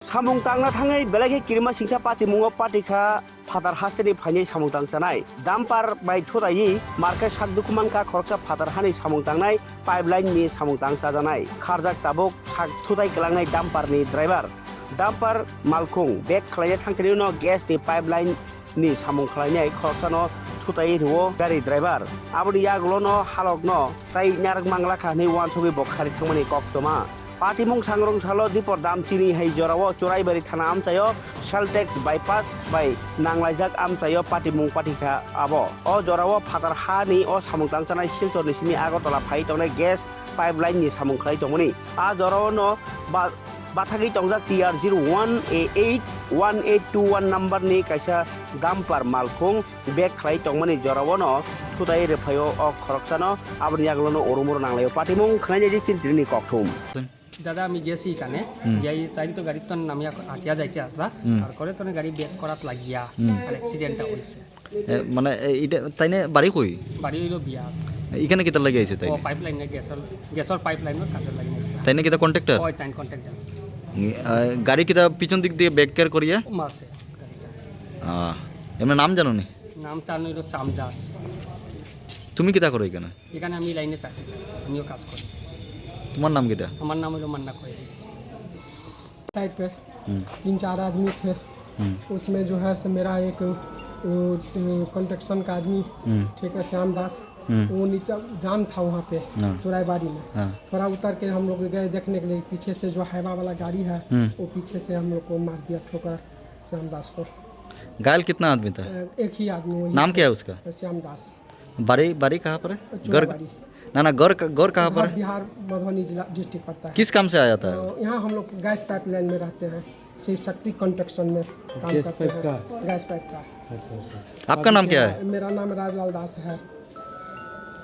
Samung tang na thangai belagi kirma singsa pati mungo pati kha father hasteni phaini samung tang chanai dampar bai thorai market sakdukuman ka khoroksa father hani samung tangnai pipeline ni samung tang chajanai kharjak tabuk sak thutai kelangnai dampar ni driver dampar malkhung bek khlaiya thangkeni no gas ni pipeline ni samung khlainai khoroksa no thutai ruo gari driver aboni yagulo no halok no tai nyarak mangla kha ni wan sobi bokhari thangmani koktoma Patimung sangrong salo dipor dam chini hai jorawo Choraibari thana amchayo Shaltex bypass by nanglajak amchayo Patimung patika abo o jorawo phatar hani o samung tangchanai silchor ni sini Agartala phai tongnai gas pipeline ni samung khlai tongmani a jorawo no bathagi tongjak TR 01A8 1821 number ni kaisa dampar malkhung bek khlai tongmani jorawo no thutai rephayo o khoroksano aboni yaglono orumur nanglayo Patimung khnai ji tin ni kokthum দাদা আমি গেছি এখানে যাই তাই তো গাড়ি তো নামিয়া আটিয়া যাইতে আসলা আর করে তো গাড়ি ব্রেক করাত লাগিয়া আর অ্যাক্সিডেন্টটা হইছে মানে এটা তাইনে বাড়ি কই বাড়ি হইলো বিয়া এখানে কিতা লাগি আইছে তাই ও পাইপলাইন না গ্যাসের পাইপলাইনের কাজে লাগি আছে তাইনে কিতা কন্ট্রাক্টর ওই টাইম কন্ট্রাক্টর গাড়ি কিতা পিছন দিক দিয়ে ব্যাক কেয়ার করিয়া মাসে এমন নাম জানো নি নাম তার হইলো সামজাস তুমি কিতা করো এখানে এখানে আমি লাইনে চাকরি করি আমিও কাজ করি তোমার নাম কিতা আমার নাম হলো মান্না কোয়েল साइड पे 3-4 आदमी थे उसमें जो है से मेरा एक कंस्ट्रक्शन का आदमी ठीक है श्याम दास वो नीचे जाम था वहाँ पे चौराईबाड़ी में थोड़ा उतर के हम लोग गए देखने के लिए पीछे से जो हाईवा वाला गाड़ी है वो पीछे से हम लोग को मार दिया ठोकर श्याम दास को घायल कितना आदमी था एक ही आदमी नाम क्या है उसका श्याम दास बारी कहाँ पर है चौराईबाड़ी ना गौर कहाँ पर है बिहार मधुबनी जिला डिस्ट्रिक्ट पड़ता है किस काम से आया था यहाँ हम लोग गैस पाइपलाइन में रहते हैं शिव शक्ति कंस्ट्रक्शन में काम करते हैं गैस पाइप का आपका नाम क्या है मेरा नाम राजलाल दास है